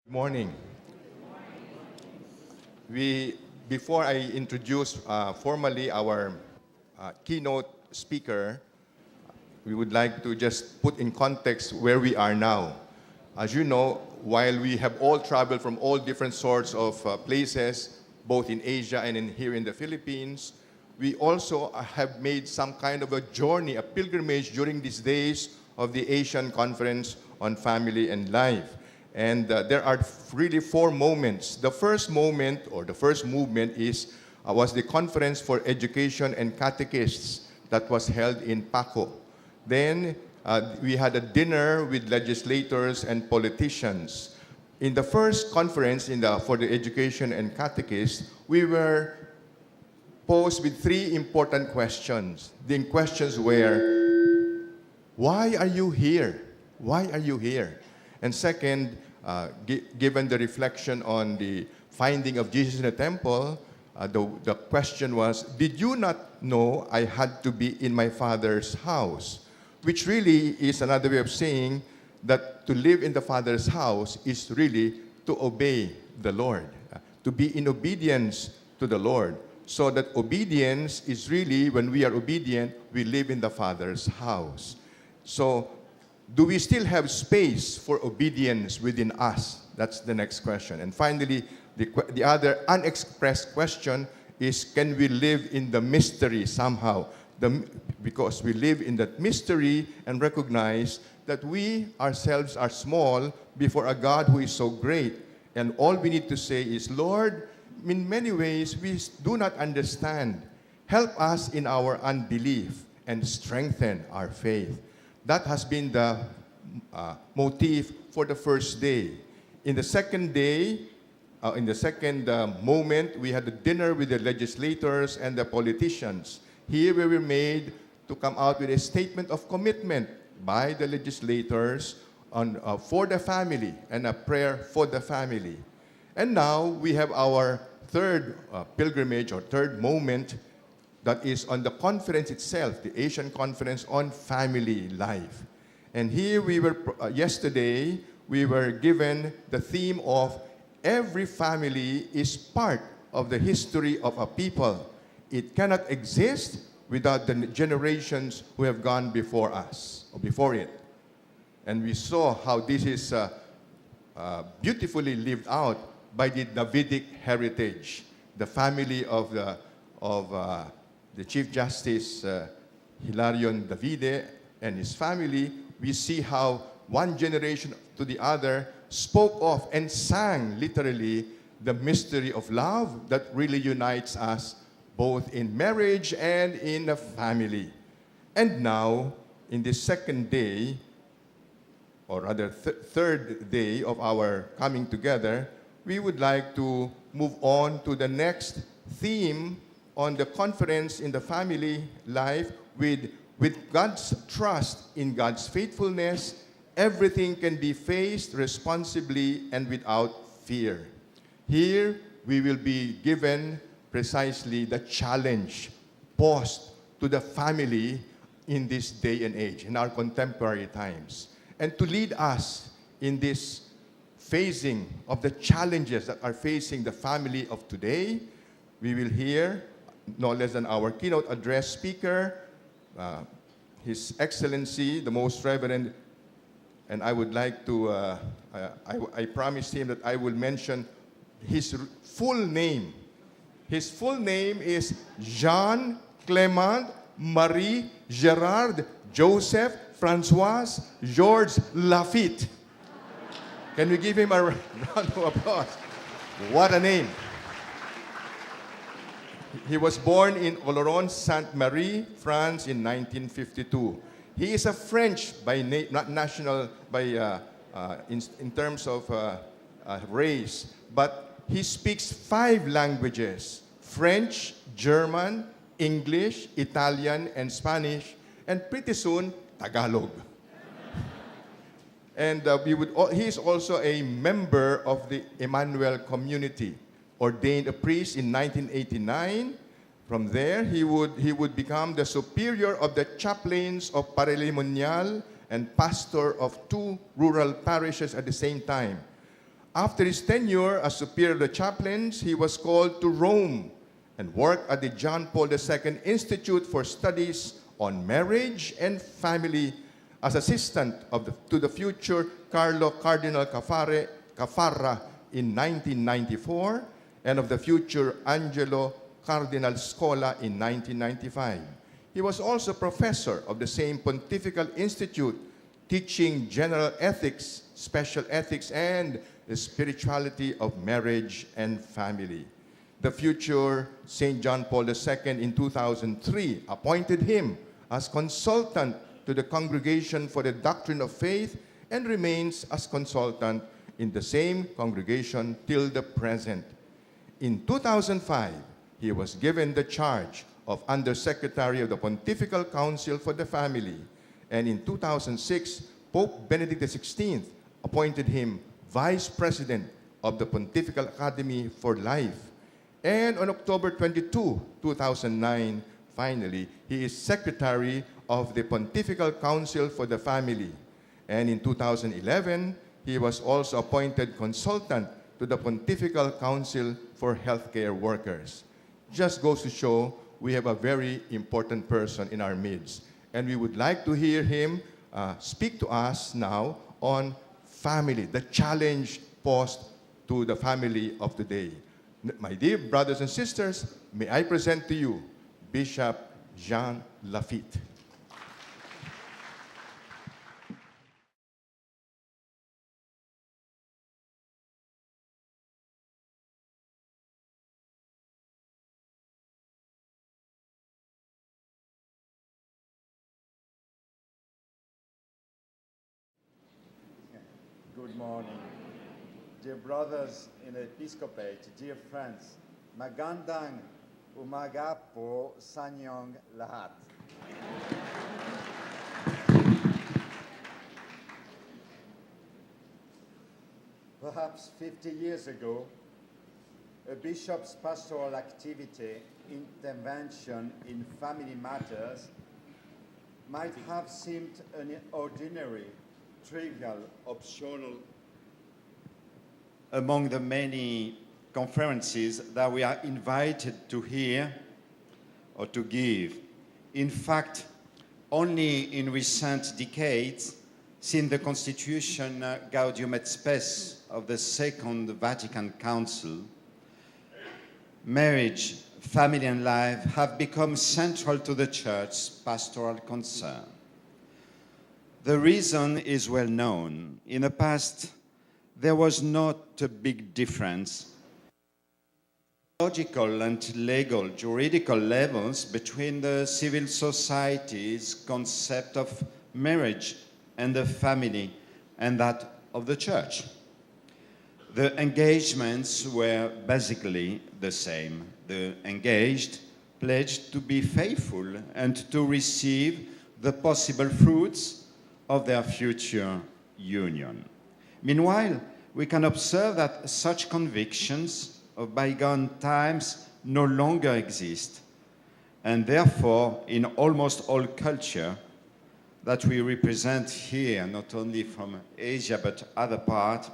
Morning. Before I introduce formally our keynote speaker, we would like to just put in context where we are now. As you know, while we have all traveled from all different sorts of places, both in Asia and here in the Philippines, we also have made some kind of a journey, a pilgrimage during these days of the Asian Conference on Family and Life. And there are really four moments. The first moment, or the first movement, was the Conference for Education and Catechists that was held in Paco. Then we had a dinner with legislators and politicians. In the first conference for the Education and Catechists, we were posed with three important questions. The questions were, why are you here? Why are you here? And second, given the reflection on the finding of Jesus in the temple, the question was, did you not know I had to be in my Father's house? Which really is another way of saying that to live in the Father's house is really to obey the Lord, to be in obedience to the Lord. So that obedience is really, when we are obedient, we live in the Father's house. So, do we still have space for obedience within us? That's the next question. And finally, the other unexpressed question is, can we live in the mystery somehow? Because we live in that mystery and recognize that we ourselves are small before a God who is so great. And all we need to say is, Lord, in many ways we do not understand. Help us in our unbelief and strengthen our faith. That has been the motif for the first day. In the second day, moment, we had a dinner with the legislators and the politicians. Here we were made to come out with a statement of commitment by the legislators for the family and a prayer for the family. And now we have our third pilgrimage or third moment, that is on the conference itself, the Asian Conference on Family Life. And here we were, yesterday, we were given the theme of every family is part of the history of a people. It cannot exist without the generations who have gone before us, or before it. And we saw how this is beautifully lived out by the Davidic heritage, the family of the Chief Justice Hilarion Davide and his family. We see how one generation to the other spoke of and sang literally the mystery of love that really unites us both in marriage and in a family. And now, in the second day, or rather third day of our coming together, we would like to move on to the next theme on the conference in the family life. With God's trust in God's faithfulness, everything can be faced responsibly and without fear. Here, we will be given precisely the challenge posed to the family in this day and age, in our contemporary times. And to lead us in this facing of the challenges that are facing the family of today, we will hear no less than our keynote address speaker, His Excellency, the Most Reverend, and I would like to, I promised him that I will mention his full name. His full name is Jean Clement Marie Gerard Joseph Francois Georges Laffitte. Can we give him a round of applause? What a name. He was born in Oloron-Sainte-Marie, France in 1952. He is a French not national in terms of race, but he speaks 5 languages: French, German, English, Italian, and Spanish, and pretty soon, Tagalog. And he is also a member of the Emmanuel community, ordained a priest in 1989. From there, he would become the superior of the chaplains of Parelimonial and pastor of 2 rural parishes at the same time. After his tenure as superior of the chaplains, he was called to Rome and worked at the John Paul II Institute for Studies on Marriage and Family as assistant to the future Carlo Cardinal Caffarra in 1994 and of the future Angelo Cardinal Scola in 1995. He was also professor of the same Pontifical Institute, teaching general ethics, special ethics, and the spirituality of marriage and family. The future St. John Paul II in 2003 appointed him as consultant to the Congregation for the Doctrine of Faith and remains as consultant in the same congregation till the present. In 2005, he was given the charge of Undersecretary of the Pontifical Council for the Family, and in 2006, Pope Benedict XVI appointed him Vice President of the Pontifical Academy for Life. And on October 22, 2009, finally, he is Secretary of the Pontifical Council for the Family. And in 2011, he was also appointed consultant to the Pontifical Council for Healthcare Workers. Just goes to show we have a very important person in our midst. And we would like to hear him speak to us now on family, the challenge posed to the family of today. My dear brothers and sisters, may I present to you Bishop Jean Laffitte. Good morning. Dear brothers in the episcopate, dear friends, magandang umaga po sa inyong lahat. Perhaps 50 years ago, a bishop's pastoral activity, intervention in family matters might have seemed an ordinary, trivial, optional among the many conferences that we are invited to hear or to give. In fact, only in recent decades, since the Constitution Gaudium et Spes of the Second Vatican Council, marriage, family, and life have become central to the Church's pastoral concern. The reason is well known. In the past, there was not a big difference logical and legal, juridical levels between the civil society's concept of marriage and the family and that of the Church. The engagements were basically the same. The engaged pledged to be faithful and to receive the possible fruits of their future union. Meanwhile, we can observe that such convictions of bygone times no longer exist, and therefore, in almost all culture that we represent here, not only from Asia but other parts,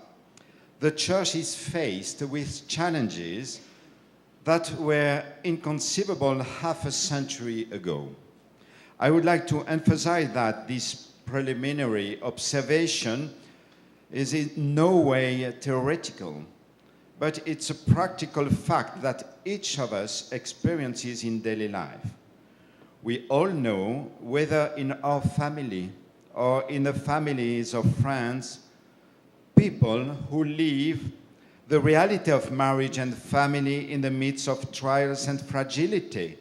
the Church is faced with challenges that were inconceivable half a century ago. I would like to emphasize that this preliminary observation is in no way theoretical, but it's a practical fact that each of us experiences in daily life. We all know, whether in our family or in the families of friends, people who live the reality of marriage and family in the midst of trials and fragility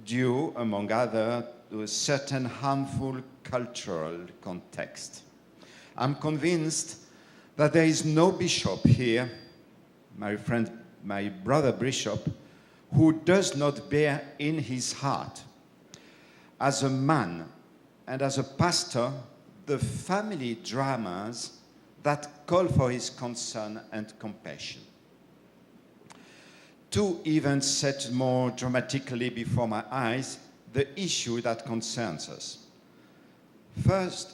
due, among others, to a certain harmful cultural context. I'm convinced that there is no bishop here, my friend, my brother bishop, who does not bear in his heart, as a man and as a pastor, the family dramas that call for his concern and compassion. Two events set more dramatically before my eyes the issue that concerns us. First,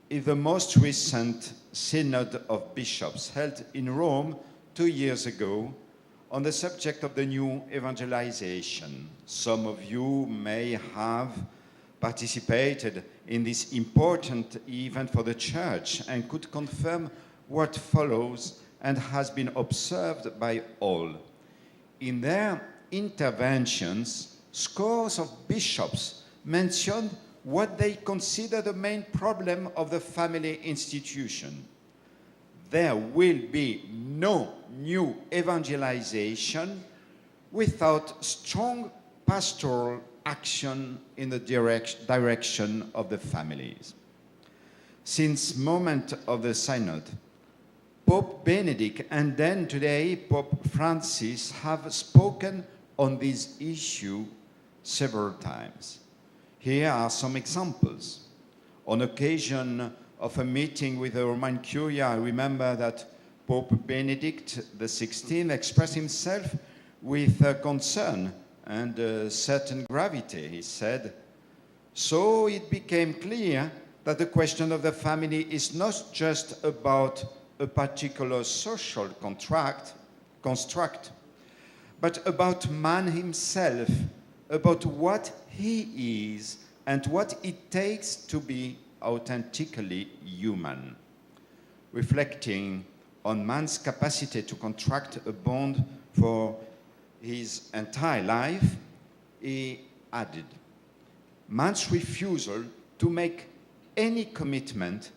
is the most recent Synod of Bishops held in Rome 2 years ago on the subject of the new evangelization. Some of you may have participated in this important event for the Church and could confirm what follows and has been observed by all. In their interventions, scores of bishops mentioned what they consider the main problem of the family institution. There will be no new evangelization without strong pastoral action in the direction of the families. Since moment of the Synod, Pope Benedict and then today Pope Francis have spoken on this issue several times. Here are some examples. On occasion of a meeting with the Roman Curia, I remember that Pope Benedict XVI expressed himself with concern and a certain gravity. He said, "So it became clear that the question of the family is not just about a particular social construct, but about man himself, about what he is and what it takes to be authentically human." Reflecting on man's capacity to contract a bond for his entire life, he added, "Man's refusal to make any commitment,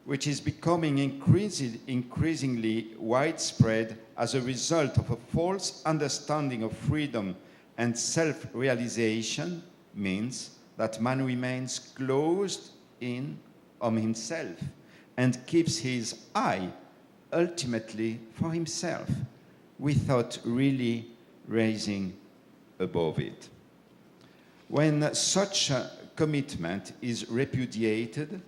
which is becoming increasingly widespread as a result of a false understanding of freedom and self-realization, means that man remains closed in on himself and keeps his eye ultimately for himself without really raising above it. When such a commitment is repudiated,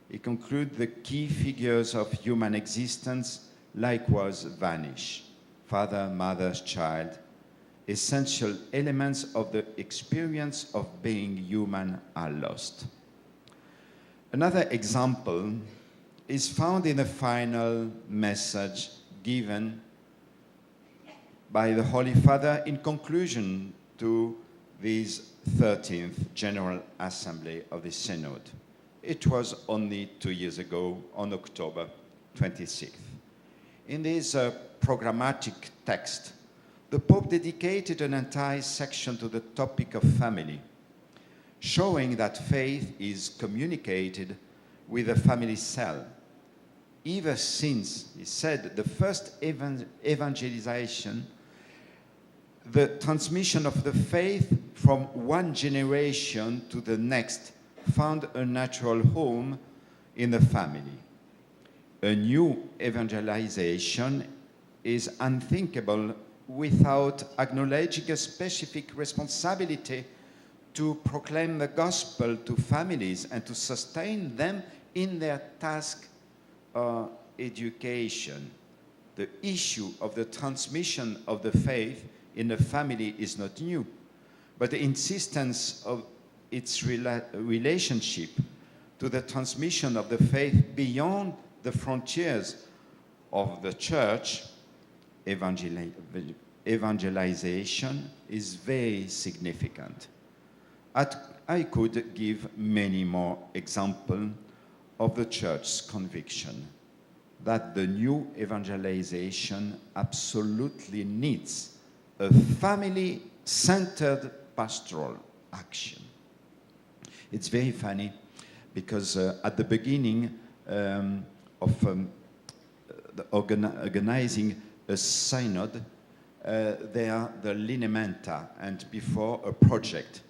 he concludes the key figures of human existence likewise vanish. Father, mother, child, essential elements of the experience of being human are lost. Another example is found in the final message given by the Holy Father in conclusion to this 13th General Assembly of the Synod. It was only 2 years ago, on October 26th. In this programmatic text, the Pope dedicated an entire section to the topic of family, showing that faith is communicated with the family cell. Ever since, he said, the first evangelization, the transmission of the faith from one generation to the next found a natural home in the family. A new evangelization is unthinkable without acknowledging a specific responsibility to proclaim the gospel to families and to sustain them in their task of education. The issue of the transmission of the faith in the family is not new, but the insistence of its relationship to the transmission of the faith beyond the frontiers of the church, evangelization is very significant. I could give many more examples of the church's conviction that the new evangelization absolutely needs a family-centered pastoral action. It's very funny because at the beginning of organizing a synod, there are the lineamenta, and before a project.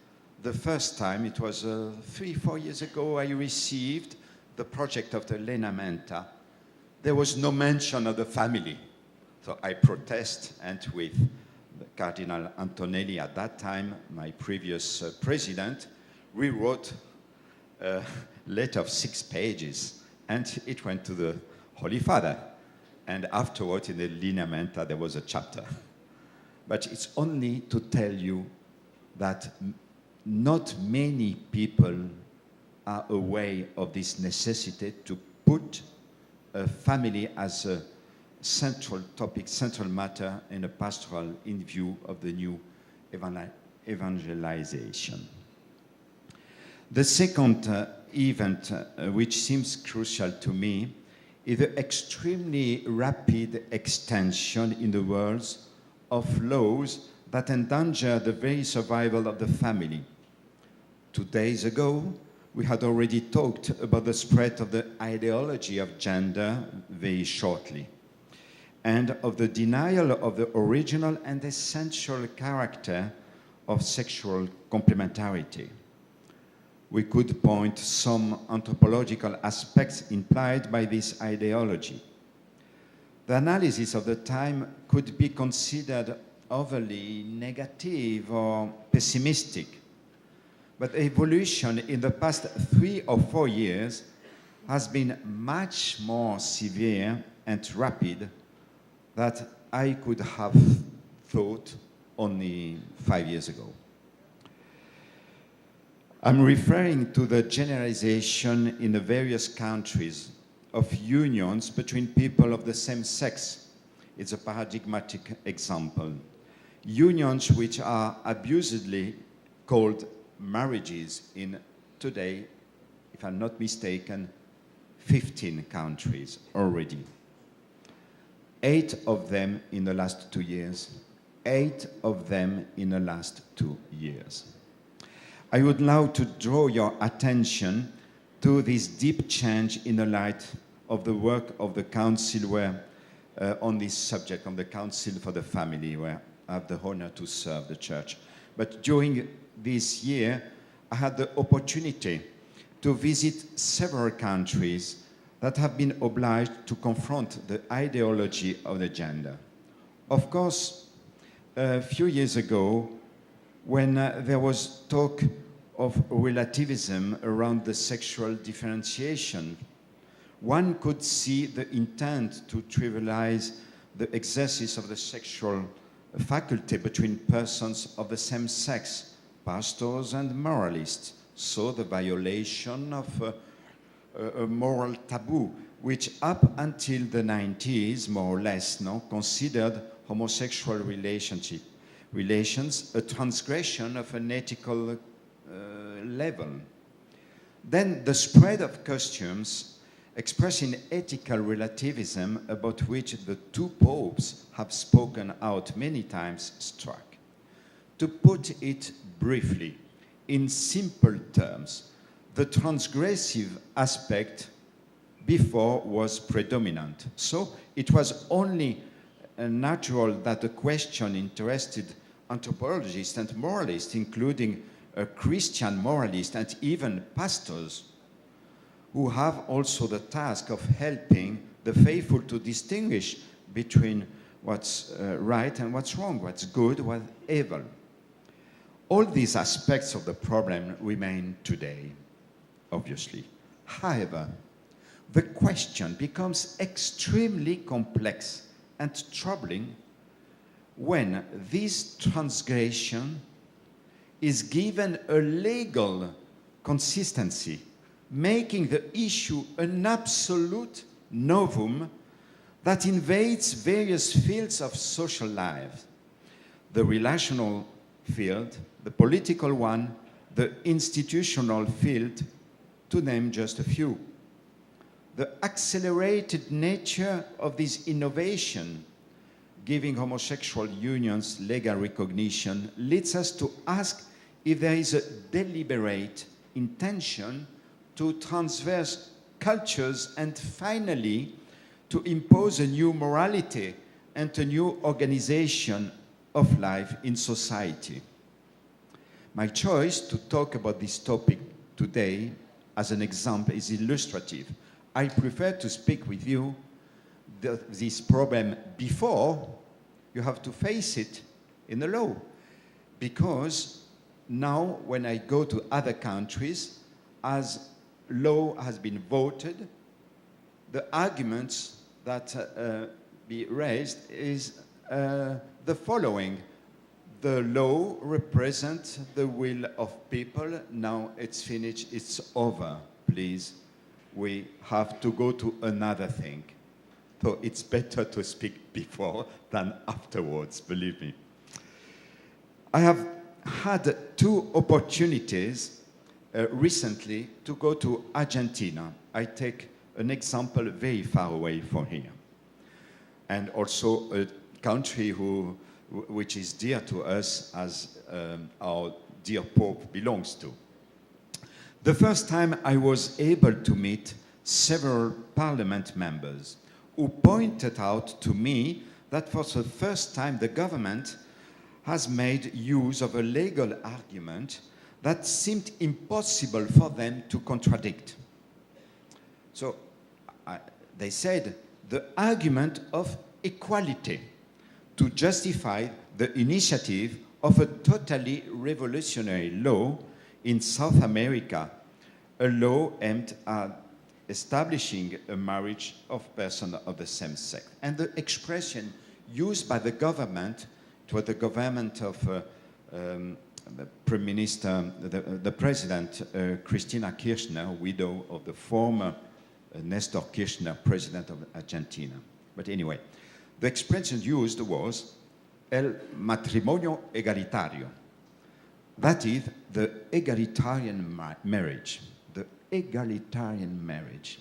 The first time, it was 3-4 years ago, I received the project of the lineamenta. There was no mention of the family. So I protest, and with Cardinal Antonelli at that time, my previous president, we wrote a letter of 6 pages, and it went to the Holy Father. And afterwards, in the lineamenta, there was a chapter. But it's only to tell you that not many people are aware of this necessity to put a family as a central topic, central matter in a pastoral in view of the new evangelization. The second event which seems crucial to me is the extremely rapid extension in the world of laws that endanger the very survival of the family. 2 days ago, we had already talked about the spread of the ideology of gender very shortly, and of the denial of the original and essential character of sexual complementarity. We could point some anthropological aspects implied by this ideology. The analysis of the time could be considered overly negative or pessimistic, but evolution in the past 3 or 4 years has been much more severe and rapid than I could have thought only 5 years ago. I'm referring to the generalization in the various countries of unions between people of the same sex. It's a paradigmatic example. Unions which are abusedly called marriages in today, if I'm not mistaken, 15 countries already. 8 of them in the last 2 years. 8 of them in the last 2 years. I would now to draw your attention to this deep change in the light of the work of the Council where, on this subject, on the Council for the Family, where I have the honor to serve the Church. But during this year, I had the opportunity to visit several countries that have been obliged to confront the ideology of the gender. Of course, a few years ago, when there was talk of relativism around the sexual differentiation, one could see the intent to trivialize the exercise of the sexual faculty between persons of the same sex, pastors and moralists. So the violation of a moral taboo, which up until the 90s, more or less, considered homosexual relations a transgression of an ethical level. Then the spread of costumes expressing ethical relativism, about which the 2 popes have spoken out many times, struck. To put it briefly, in simple terms, the transgressive aspect before was predominant. So it was only natural that the question interested anthropologists and moralists, including Christian moralists and even pastors, who have also the task of helping the faithful to distinguish between what's right and what's wrong, what's good, what's evil. All these aspects of the problem remain today, obviously. However, the question becomes extremely complex and troubling when this transgression is given a legal consistency, making the issue an absolute novum that invades various fields of social life: the relational field, the political one, the institutional field, to name just a few. The accelerated nature of this innovation, giving homosexual unions legal recognition, leads us to ask if there is a deliberate intention to transverse cultures and finally to impose a new morality and a new organization of life in society. My choice to talk about this topic today as an example is illustrative. I prefer to speak with you this problem before you have to face it in the law. Because now when I go to other countries, as law has been voted, the arguments that be raised is the following. The law represents the will of people. Now it's finished, it's over. Please, we have to go to another thing. So it's better to speak before than afterwards, believe me. I have had 2 opportunities recently to go to Argentina. I take an example very far away from here. And also a country which is dear to us, as our dear Pope belongs to. The first time I was able to meet several parliament members who pointed out to me that for the first time the government has made use of a legal argument that seemed impossible for them to contradict. So they said the argument of equality to justify the initiative of a totally revolutionary law in South America, a law aimed at establishing a marriage of persons of the same sex. And the expression used by the government, it was the government of the Prime Minister, the President, Cristina Kirchner, widow of the former Nestor Kirchner, President of Argentina. But anyway, the expression used was el matrimonio egalitario. That is the egalitarian marriage. The egalitarian marriage.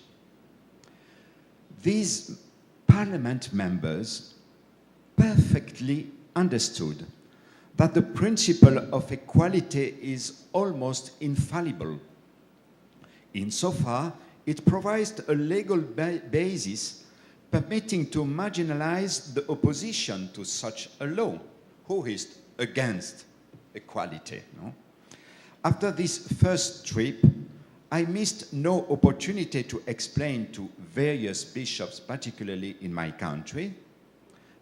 These parliament members perfectly understood that the principle of equality is almost infallible. Insofar, it provides a legal basis permitting to marginalize the opposition to such a law. Who is against equality? No? After this first trip, I missed no opportunity to explain to various bishops, particularly in my country,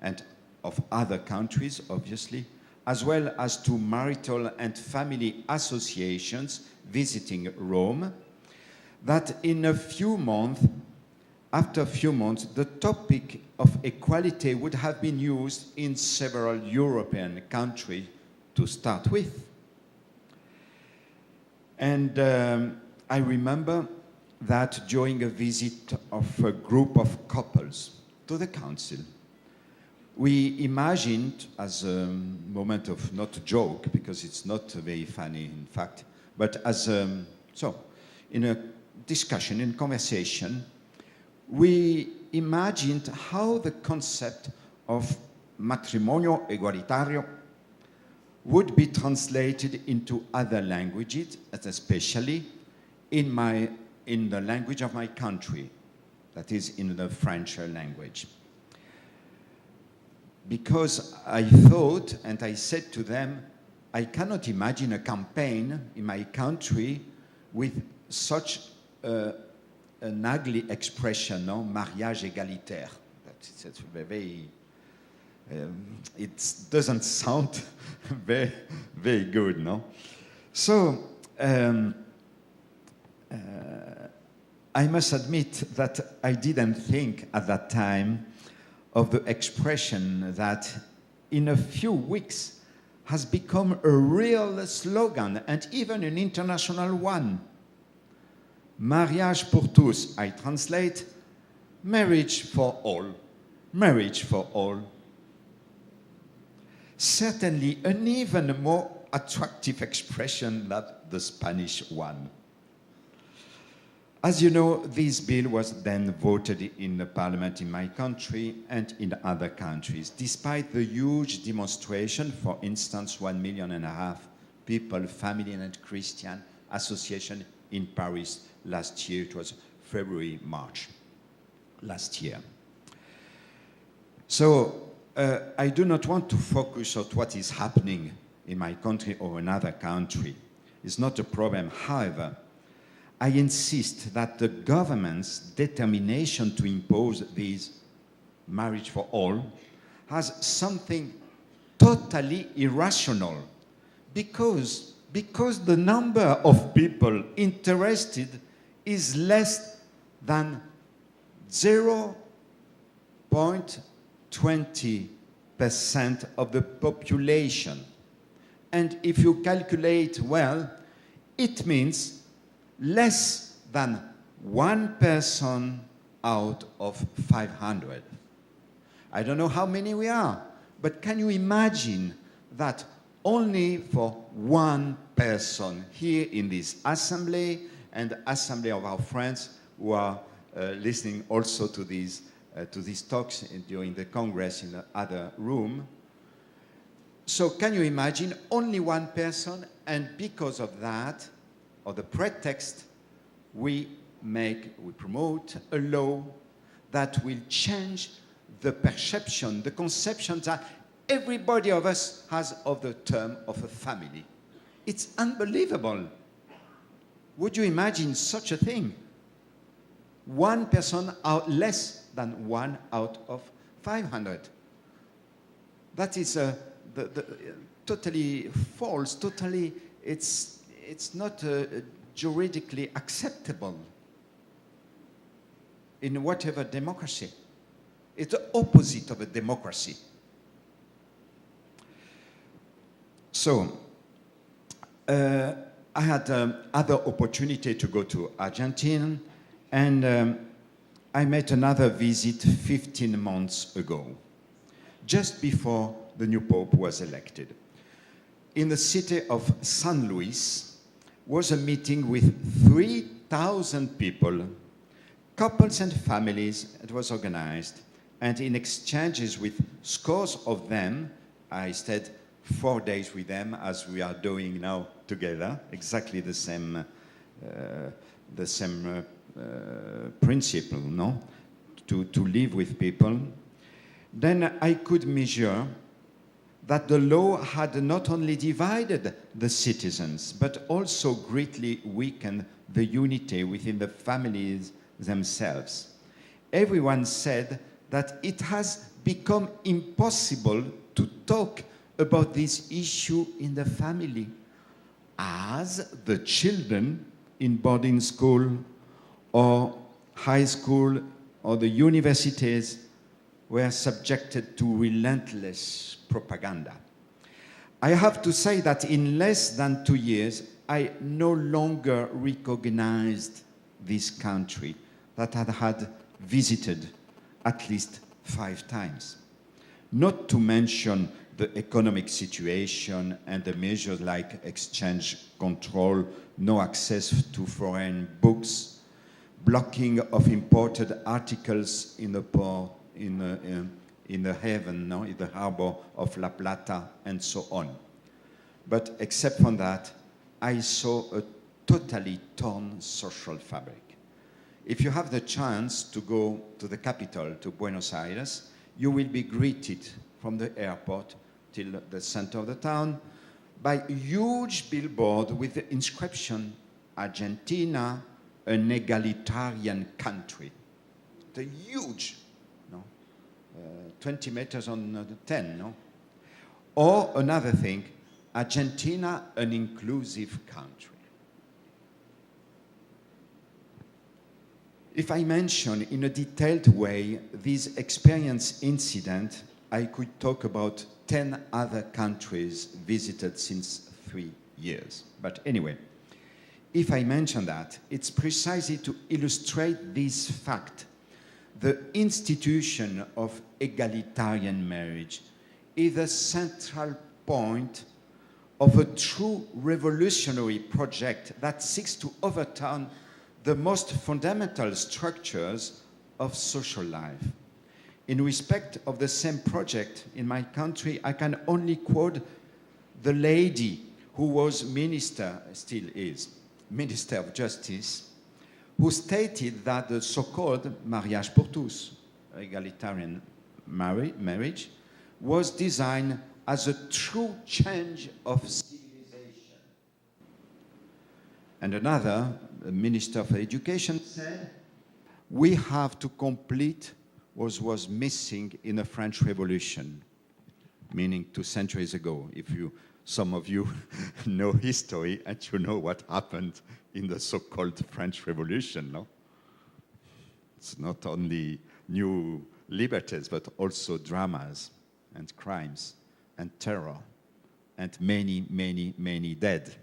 and of other countries, obviously, as well as to marital and family associations visiting Rome, that in a few months, after a few months, the topic of equality would have been used in several European countries to start with. And I remember that during a visit of a group of couples to the council, we imagined, as a moment of not a joke, because it's not very funny in fact, but as in a discussion, in conversation, we imagined how the concept of matrimonio egualitario would be translated into other languages, especially in the language of my country, that is in the French language. Because I thought, and I said to them, I cannot imagine a campaign in my country with such an ugly expression, no? Mariage égalitaire. That's very, it doesn't sound very, very good, no? So, I must admit that I didn't think at that time of the expression that in a few weeks has become a real slogan and even an international one. Mariage pour tous, I translate, marriage for all. Marriage for all. Certainly an even more attractive expression than the Spanish one. As you know, this bill was then voted in the parliament in my country and in other countries, despite the huge demonstration, for instance, 1.5 million people, family and Christian association in Paris last year. It was February, March last year. So I do not want to focus on what is happening in my country or another country. It's not a problem. However, I insist that the government's determination to impose this marriage for all has something totally irrational, because the number of people interested is less than 0.20% of the population. And if you calculate well, it means less than 1 person out of 500. I don't know how many we are, but can you imagine that only for 1 person here in this assembly and assembly of our friends who are listening also to these talks during the Congress in the other room. So can you imagine only 1 person, and because of that, or the pretext, we promote a law that will change the perception, the conception that everybody of us has of the term of a family. It's unbelievable. Would you imagine such a thing? 1 person out, less than 1 out of 500. That is totally false. Totally, it's not juridically acceptable in whatever democracy. It's the opposite of a democracy. So, I had other opportunity to go to Argentina, and I made another visit 15 months ago, just before the new Pope was elected. In the city of San Luis was a meeting with 3,000 people, couples and families. It was organized, and in exchanges with scores of them, I stayed 4 days with them, as we are doing now together, exactly the same principle, no? To live with people. Then I could measure that the law had not only divided the citizens, but also greatly weakened the unity within the families themselves. Everyone said that it has become impossible to talk about this issue in the family, as the children in boarding school or high school or the universities were subjected to relentless propaganda. I have to say that in less than 2 years, I no longer recognized this country that I had visited at least 5 times. Not to mention the economic situation and the measures like exchange control, no access to foreign books, blocking of imported articles in the port, in the haven, no, in the harbor of La Plata, and so on. But except from that, I saw a totally torn social fabric. If you have the chance to go to the capital, to Buenos Aires, you will be greeted from the airport till the center of the town by a huge billboard with the inscription, Argentina, an egalitarian country. The huge, no? 20 meters on 10, no? Or another thing, Argentina, an inclusive country. If I mention in a detailed way this experience incident, I could talk about 10 other countries visited since 3 years. But anyway, if I mention that, it's precisely to illustrate this fact. The institution of egalitarian marriage is the central point of a true revolutionary project that seeks to overturn the most fundamental structures of social life. In respect of the same project in my country, I can only quote the lady who was minister, still is, Minister of Justice, who stated that the so-called mariage pour tous, egalitarian marriage, was designed as a true change of civilization. And another, the Minister of Education, said, we have to complete what was missing in the French Revolution, meaning 2 centuries ago. If some of you know history and you know what happened in the so-called French Revolution, no? It's not only new liberties, but also dramas and crimes and terror and many, many, many dead.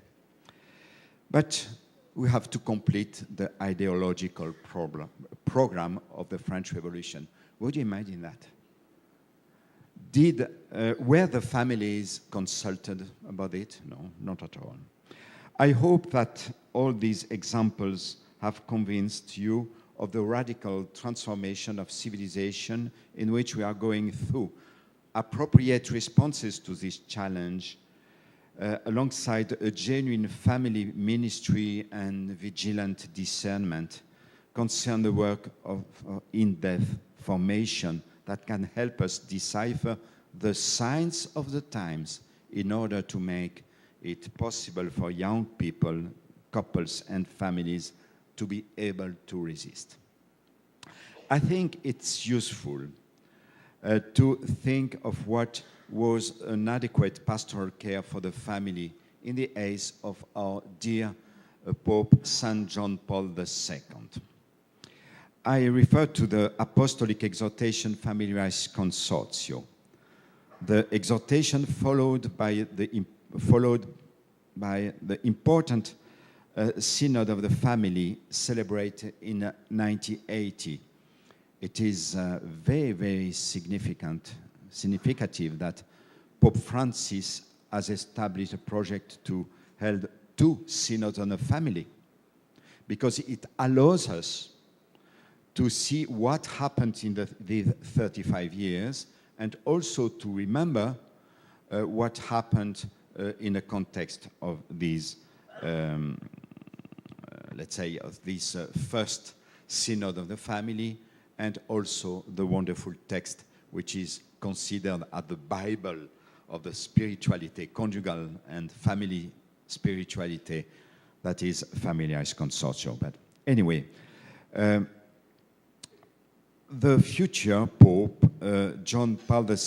But we have to complete the ideological program of the French Revolution. Would you imagine that? Were the families consulted about it? No, not at all. I hope that all these examples have convinced you of the radical transformation of civilization in which we are going through. Appropriate responses to this challenge alongside a genuine family ministry and vigilant discernment concern the work of in-depth formation that can help us decipher the signs of the times in order to make it possible for young people, couples, and families to be able to resist. I think it's useful to think of what was an adequate pastoral care for the family in the eyes of our dear Pope St. John Paul II. I refer to the Apostolic Exhortation Familiaris Consortio. The exhortation followed by the important Synod of the Family celebrated in 1980. It is very, very significative that Pope Francis has established a project to hold 2 synods on the family, because it allows us to see what happened in these 35 years and also to remember what happened in the context of these, let's say, of this first synod of the family, and also the wonderful text which is considered as the Bible of the spirituality, conjugal and family spirituality, that is Familiaris Consortio. But anyway, the future Pope, John Paul II,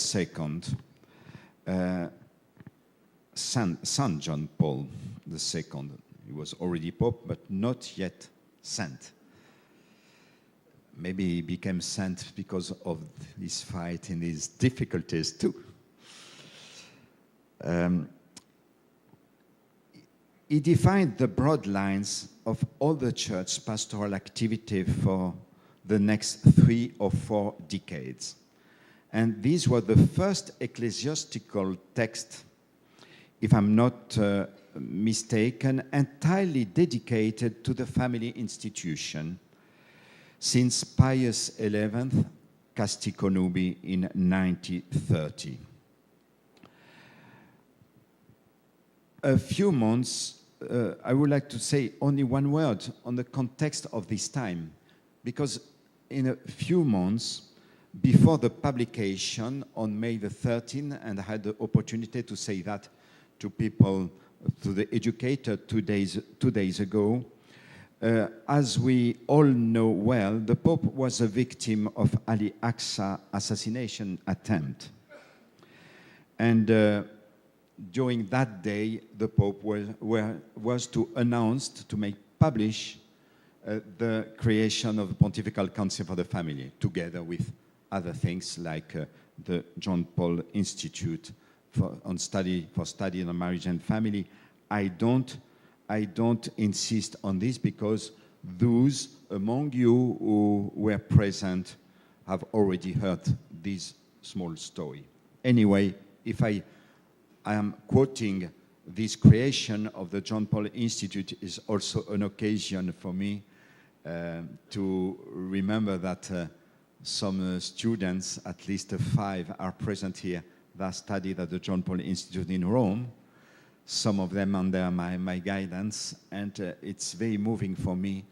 Saint John Paul II, he was already Pope, but not yet Saint. Maybe he became saint because of this fight and these difficulties too. He defined the broad lines of all the church pastoral activity for the next 3 or 4 decades. And these were the first ecclesiastical text, if I'm not mistaken, entirely dedicated to the family institution, since Pius XI, Casti Connubii in 1930. A few months, I would like to say only one word on the context of this time, because in a few months before the publication on May the 13th, and I had the opportunity to say that to people, to the educator 2 days ago, as we all know well, the Pope was a victim of Ali Aqsa assassination attempt. And during that day, the Pope was to announce, to make publish the creation of the Pontifical Council for the Family, together with other things like the John Paul Institute for Study on Marriage and Family. I don't insist on this because those among you who were present have already heard this small story. Anyway, if I am quoting this creation of the John Paul Institute is also an occasion for me to remember that some students, at least 5, are present here that studied at the John Paul Institute in Rome, some of them under my guidance, and it's very moving for me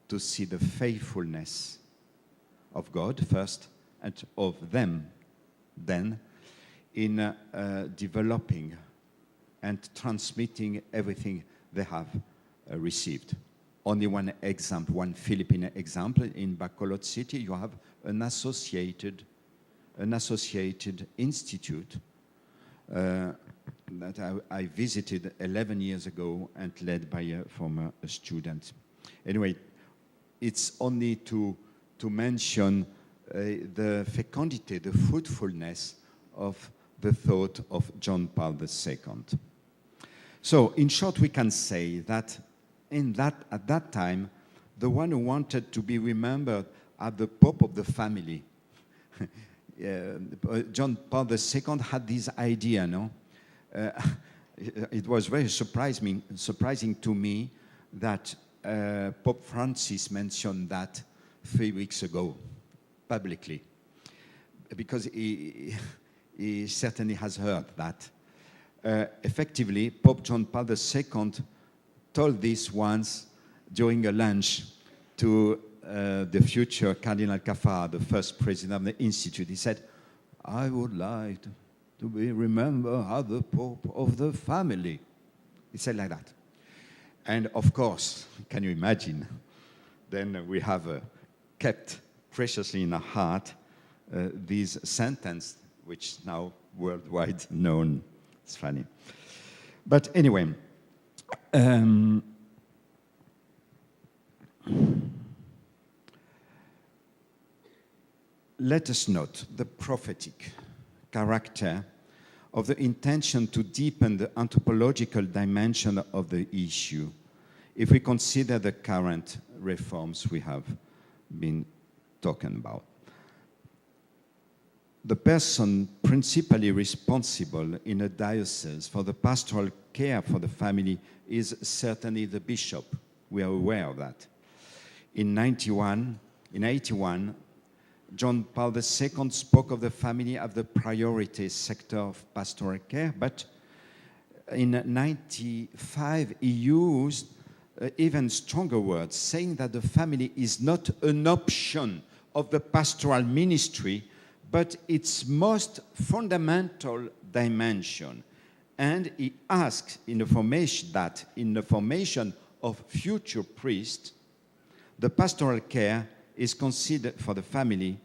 to see the faithfulness of God first, and of them then, in developing and transmitting everything they have received. Only one example, one Philippine example, in Bacolod City, you have an associated institute that I visited 11 years ago and led by a former student. Anyway, it's only to mention the fecundity, the fruitfulness of the thought of John Paul II. So, in short, we can say that at that time, the one who wanted to be remembered as the Pope of the family, John Paul II had this idea, no? It was very surprising to me that Pope Francis mentioned that 3 weeks ago, publicly, because he certainly has heard that. Effectively, Pope John Paul II told this once during a lunch to the future Cardinal Caffarra, the first president of the Institute. He said, "I would like to be remembered as the Pope of the family." He said like that. And of course, can you imagine? Then we have kept preciously in our heart this sentence, which now worldwide known. It's funny. But anyway, let us note the prophetic character of the intention to deepen the anthropological dimension of the issue if we consider the current reforms we have been talking about. The person principally responsible in a diocese for the pastoral care for the family is certainly the bishop. We are aware of that. In 81, John Paul II spoke of the family as the priority sector of pastoral care, but in 95 he used even stronger words, saying that the family is not an option of the pastoral ministry, but its most fundamental dimension. And he asked in the formation of future priests, the pastoral care is considered for the family,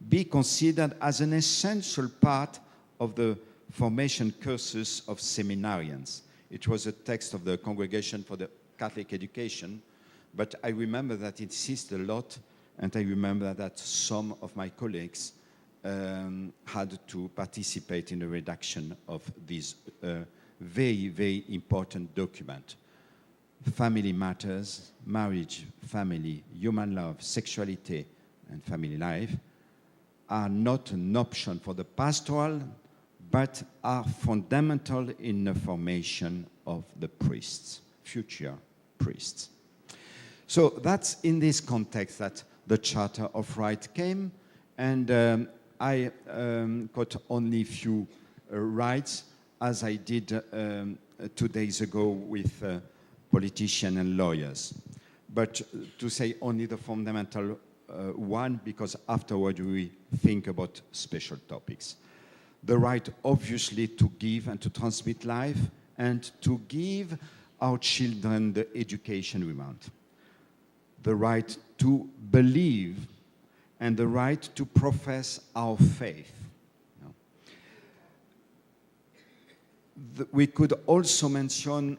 be considered as an essential part of the formation cursus of seminarians. It was a text of the Congregation for the Catholic Education, but I remember that it insisted a lot, and I remember that some of my colleagues had to participate in the redaction of this very, very important document. Family matters, marriage, family, human love, sexuality, and family life are not an option for the pastoral, but are fundamental in the formation of the priests, future priests. So that's in this context that the Charter of Rights came, and I got only a few rights, as I did 2 days ago with politicians and lawyers. But to say only the fundamental one, because afterward we think about special topics. The right, obviously, to give and to transmit life, and to give our children the education we want. The right to believe, and the right to profess our faith. We could also mention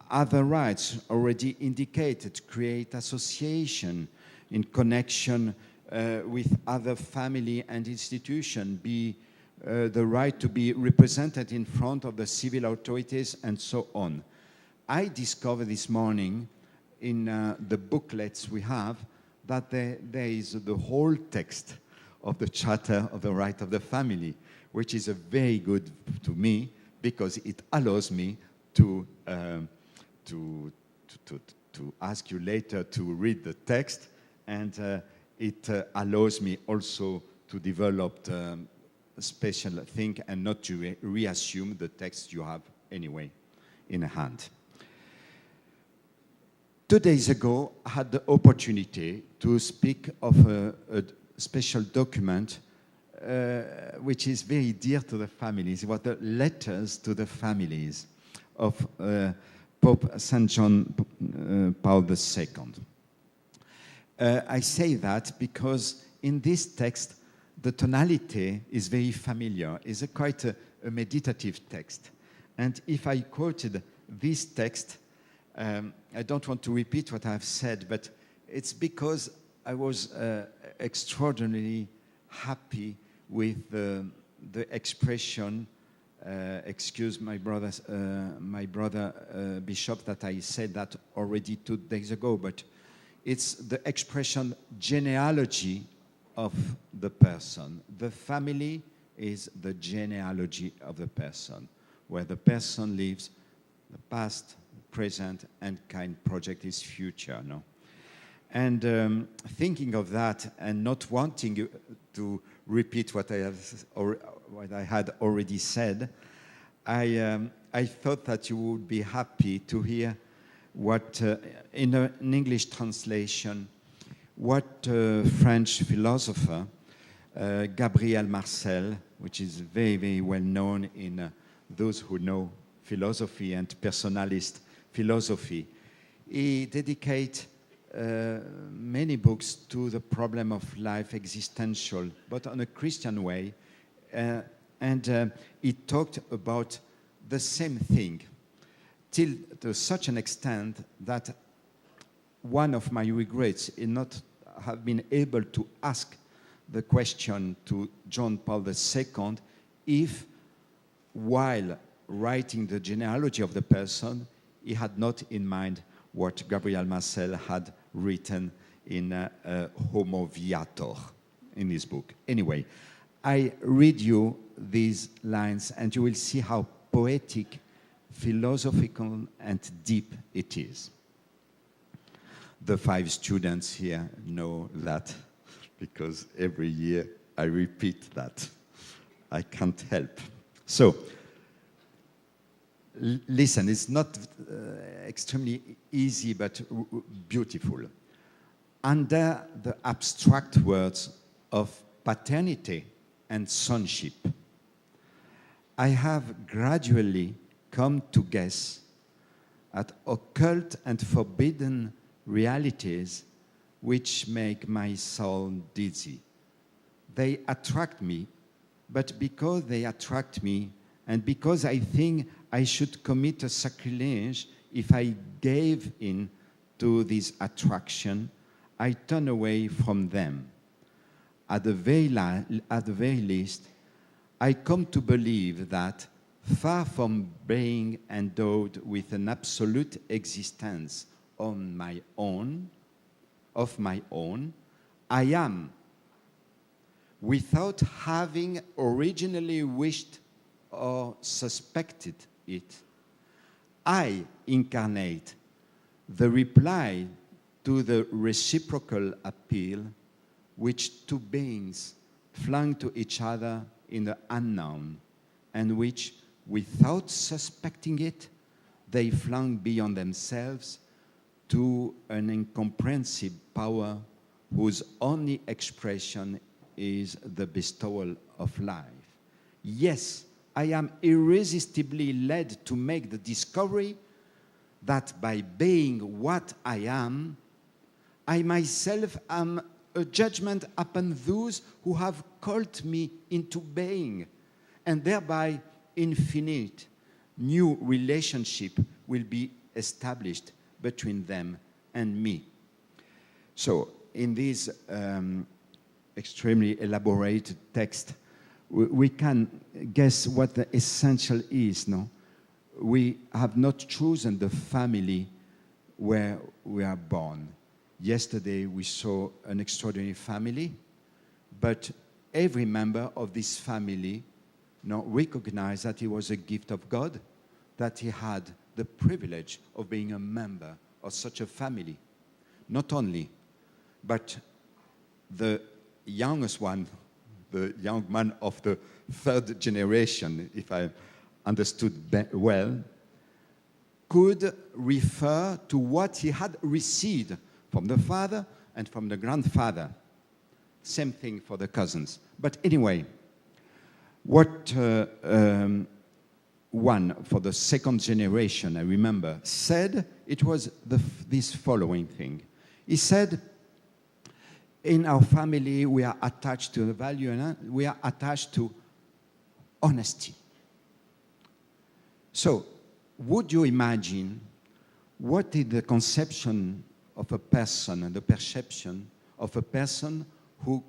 other rights already indicated, create association in connection with other family and institution, be the right to be represented in front of the civil authorities, and so on. I discovered this morning in the booklets we have that there is the whole text of the Charter of the Right of the Family, which is a very good to me, because it allows me to ask you later to read the text, and it allows me also to develop a special thing and not to reassume the text you have anyway in hand. 2 days ago, I had the opportunity to speak of a special document which is very dear to the families, what the letters to the families of Pope St. John Paul II. I say that because in this text, the tonality is very familiar. It's quite a meditative text. And if I quoted this text, I don't want to repeat what I've said, but it's because I was extraordinarily happy with the expression excuse my brother Bishop that I said that already 2 days ago, but it's the expression genealogy of the person. The family is the genealogy of the person, where the person lives the past, present, and kind project his future. No? And thinking of that and not wanting to repeat what I had already said, I thought that you would be happy to hear what, in an English translation, what French philosopher Gabriel Marcel, which is very, very well known in those who know philosophy and personalist philosophy, he dedicates many books to the problem of life existential, but on a Christian way. And he talked about the same thing, till to such an extent that one of my regrets is not have been able to ask the question to John Paul II if, while writing the genealogy of the person, he had not in mind what Gabriel Marcel had written in Homo Viator in his book. Anyway, I read you these lines and you will see how poetic, philosophical, and deep it is. The 5 students here know that because every year I repeat that. I can't help. So, listen, it's not extremely easy but beautiful. Under the abstract words of paternity and sonship, I have gradually come to guess at occult and forbidden realities which make my soul dizzy. They attract me, but because they attract me, and because I think I should commit a sacrilege if I gave in to this attraction, I turn away from them. At the very least, I come to believe that, far from being endowed with an absolute existence of my own, I am, without having originally wished or suspected it, I incarnate the reply to the reciprocal appeal which 2 beings flung to each other in the unknown, and which, without suspecting it, they flung beyond themselves to an incomprehensible power whose only expression is the bestowal of life. Yes, I am irresistibly led to make the discovery that by being what I am, I myself am a judgment upon those who have called me into being, and thereby infinite new relationship will be established between them and me. So, in this extremely elaborate text, we can guess what the essential is, no? We have not chosen the family where we are born. Yesterday we saw an extraordinary family, but every member of this family recognized that he was a gift of God, that he had the privilege of being a member of such a family. Not only, but the youngest one, the young man of the 3rd generation, if I understood well, could refer to what he had received from the father and from the grandfather. Same thing for the cousins. But anyway, what one for the 2nd generation, I remember, said, it was this following thing. He said, in our family, we are attached to the value, and we are attached to honesty. So, would you imagine what is the conception of a person and the perception of a person who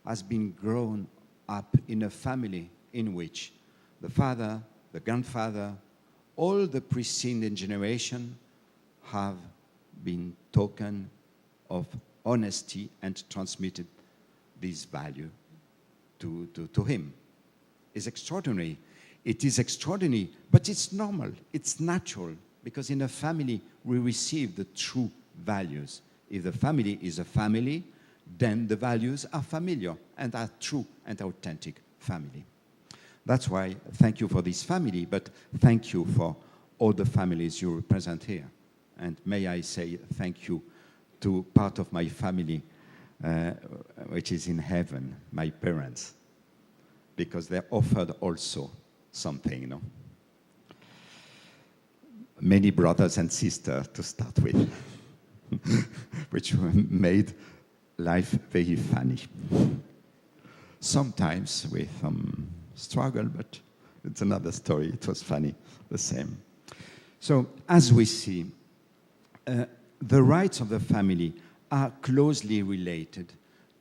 has been grown up in a family in which the father, the grandfather, all the preceding generation have been token of honesty and transmitted this value to him. It's extraordinary. It is extraordinary, but it's normal. It's natural, because in a family, we receive the true values. If the family is a family, then the values are familiar and are true and authentic family. That's why thank you for this family, but thank you for all the families you represent here. And may I say thank you to part of my family, which is in heaven, my parents, because they offered also something, you know. Many brothers and sisters to start with, which made life very funny. Sometimes with struggle, but it's another story. It was funny, the same. So, as we see, the rights of the family are closely related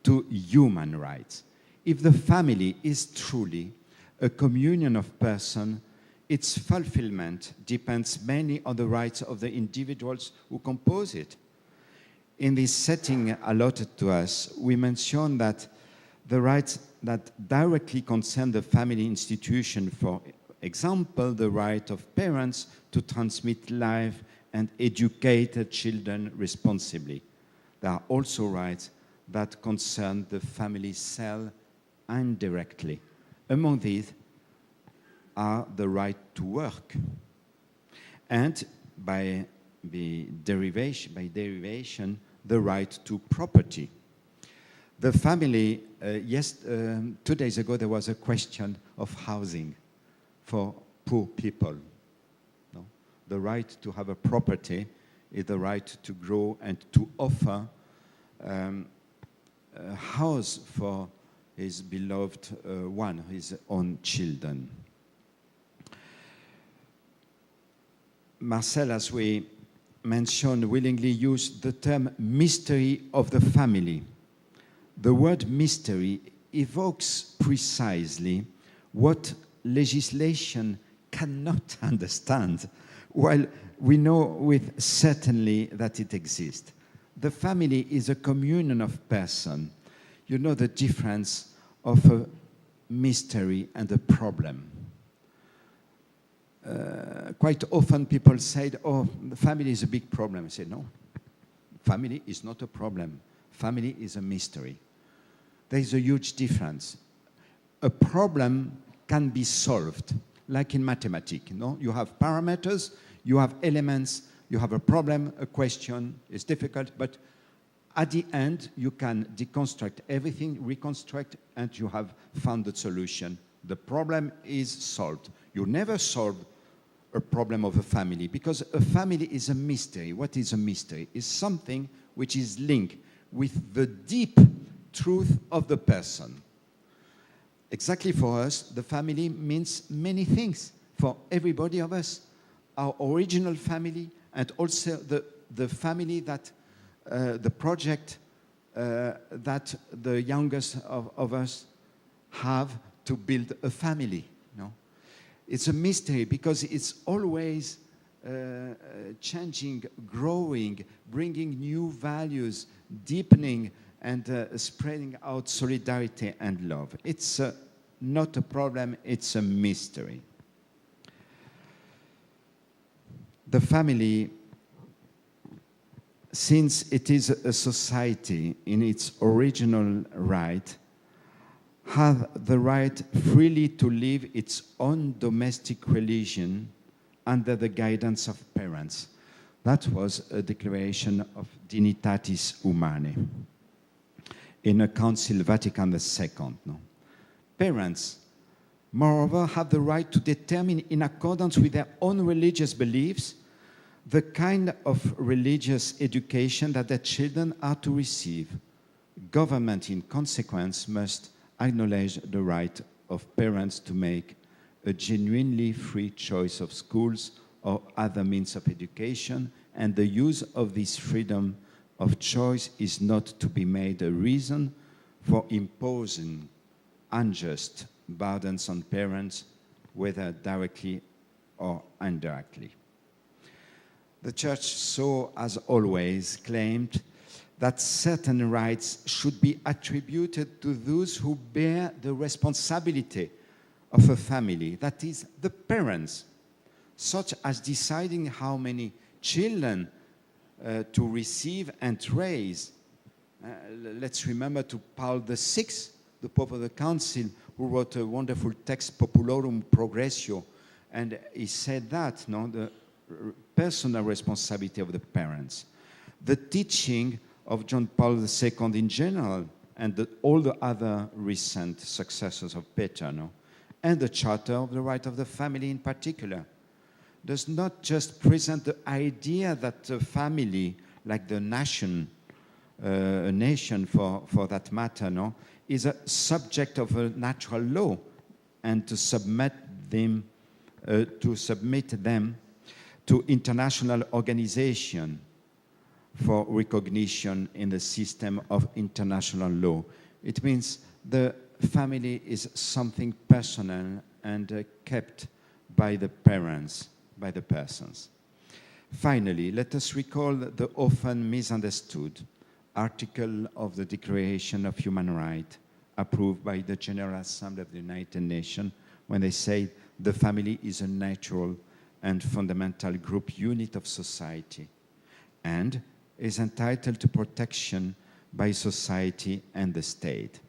to human rights. If the family is truly a communion of persons, its fulfillment depends mainly on the rights of the individuals who compose it. In this setting allotted to us, we mention that the rights that directly concern the family institution, for example, the right of parents to transmit life and educate their children responsibly. There are also rights that concern the family cell indirectly. Among these are the right to work, and by derivation, the right to property. The family, 2 days ago, there was a question of housing for poor people. No? The right to have a property is the right to grow and to offer a house for his beloved one, his own children. Marcel, as we mentioned, willingly used the term mystery of the family. The word mystery evokes precisely what legislation cannot understand, while we know with certainty that it exists. The family is a communion of persons. You know the difference of a mystery and a problem. Quite often people say, oh, the family is a big problem. I say, no, family is not a problem. Family is a mystery. There is a huge difference. A problem can be solved, like in mathematics. You know? You have parameters, you have elements, you have a problem, a question, it's difficult, but at the end, you can deconstruct everything, reconstruct, and you have found the solution. The problem is solved. You never solve a problem of a family, because a family is a mystery. What is a mystery? It's something which is linked with the deep truth of the person. Exactly for us, the family means many things for everybody of us. Our original family, and also the family that, the project that the youngest of us have to build a family. You know? It's a mystery because it's always changing, growing, bringing new values, deepening, and spreading out solidarity and love. It's not a problem, it's a mystery. The family, since it is a society in its original right, has the right freely to live its own domestic religion under the guidance of parents. That was a declaration of Dignitatis Humanae in a Council Vatican II. No? Parents, moreover, have the right to determine, in accordance with their own religious beliefs, the kind of religious education that their children are to receive. Government, in consequence, must acknowledge the right of parents to make a genuinely free choice of schools or other means of education, and the use of this freedom of choice is not to be made a reason for imposing unjust burdens on parents whether directly or indirectly. The Church so, as always, claimed that certain rights should be attributed to those who bear the responsibility of a family, that is, the parents, such as deciding how many children to receive and raise. Let's remember to Paul VI, the Pope of the Council, who wrote a wonderful text, Populorum Progressio, and he said that, no, the personal responsibility of the parents. The teaching of John Paul II in general, and all the other recent successors of Peter, no, and the Charter of the Right of the Family in particular, does not just present the idea that a family, like the nation, a nation for that matter, no, is a subject of a natural law, and to submit them to international organization for recognition in the system of international law. It means the family is something personal and kept by the parents, by the persons. Finally, let us recall the often misunderstood article of the Declaration of Human Rights approved by the General Assembly of the United Nations when they say the family is a natural and fundamental group unit of society and is entitled to protection by society and the state.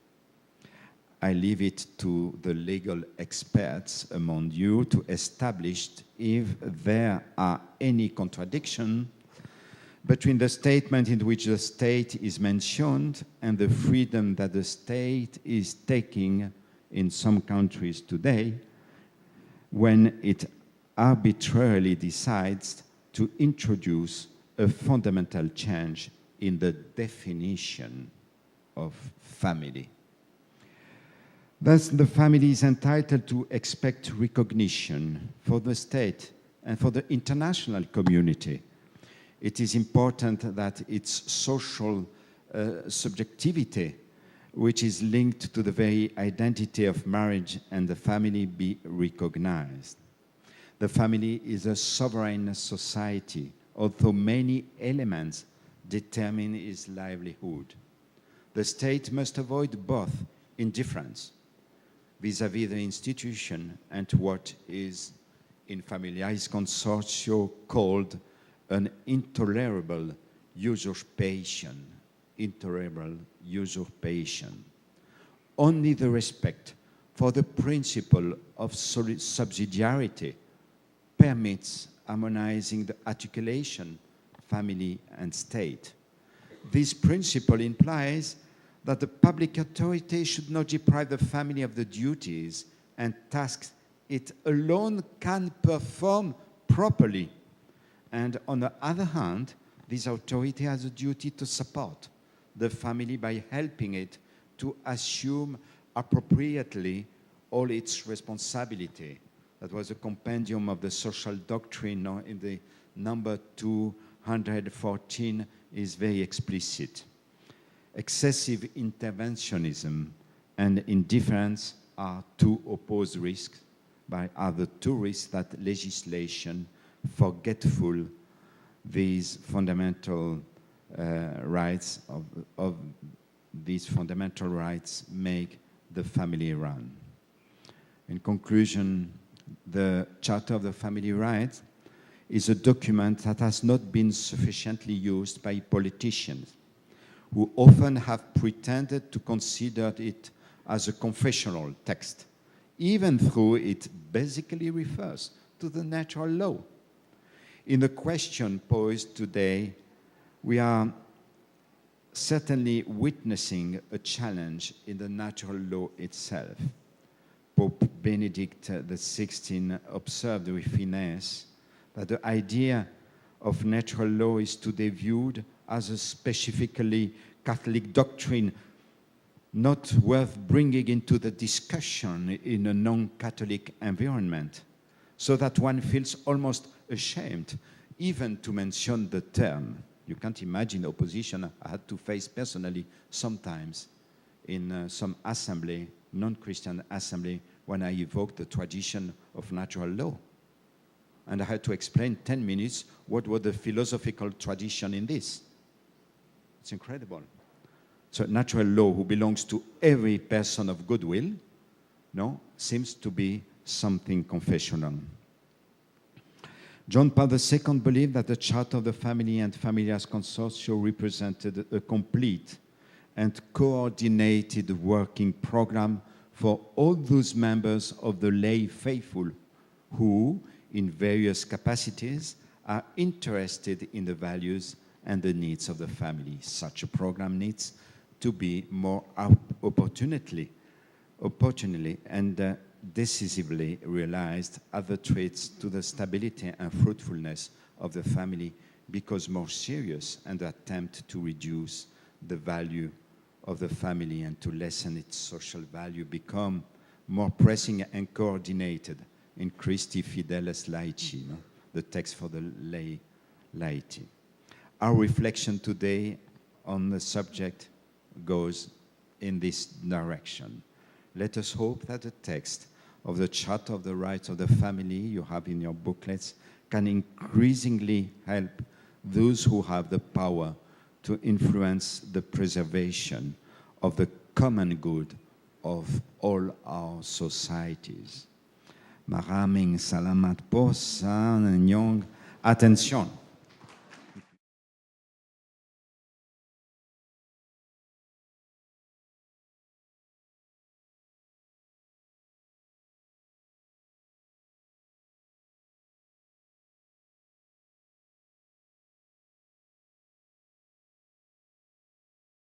I leave it to the legal experts among you to establish if there are any contradiction between the statement in which the state is mentioned and the freedom that the state is taking in some countries today when it arbitrarily decides to introduce a fundamental change in the definition of family. Thus, the family is entitled to expect recognition for the state and for the international community. It is important that its social subjectivity, which is linked to the very identity of marriage and the family, be recognized. The family is a sovereign society, although many elements determine its livelihood. The state must avoid both indifference vis-à-vis the institution and what is in familiaris consortio called an intolerable usurpation. Intolerable usurpation. Only the respect for the principle of subsidiarity permits harmonizing the articulation, family and state. This principle implies that the public authority should not deprive the family of the duties and tasks it alone can perform properly. And on the other hand, this authority has a duty to support the family by helping it to assume appropriately all its responsibility. That was a compendium of the social doctrine in the number 214 is very explicit. Excessive interventionism and indifference are two opposed risks, but are the two risks that legislation, forgetful these fundamental rights of these fundamental rights, make the family run. In conclusion, the Charter of the Family Rights is a document that has not been sufficiently used by politicians, who often have pretended to consider it as a confessional text, even though it basically refers to the natural law. In the question posed today, we are certainly witnessing a challenge in the natural law itself. Pope Benedict XVI observed with finesse that the idea of natural law is today viewed as a specifically Catholic doctrine not worth bringing into the discussion in a non-Catholic environment, so that one feels almost ashamed even to mention the term. You can't imagine the opposition I had to face personally sometimes in some assembly, non-Christian assembly, when I evoked the tradition of natural law. And I had to explain 10 minutes what was the philosophical tradition in this. It's incredible. So natural law, who belongs to every person of goodwill, no, seems to be something confessional. John Paul II believed that the Charter of the Family and Familias Consortio represented a complete and coordinated working program for all those members of the lay faithful who, in various capacities, are interested in the values and the needs of the family. Such a program needs to be more opportunely and decisively realized as the traits to the stability and fruitfulness of the family, because more serious and attempt to reduce the value of the family and to lessen its social value become more pressing and coordinated in Christi Fidelis Laici, no? The text for the lay laity. Our reflection today on the subject goes in this direction. Let us hope that the text of the Charter of the Rights of the Family you have in your booklets can increasingly help those who have the power to influence the preservation of the common good of all our societies. Maraming salamat po sa inyong atensyon.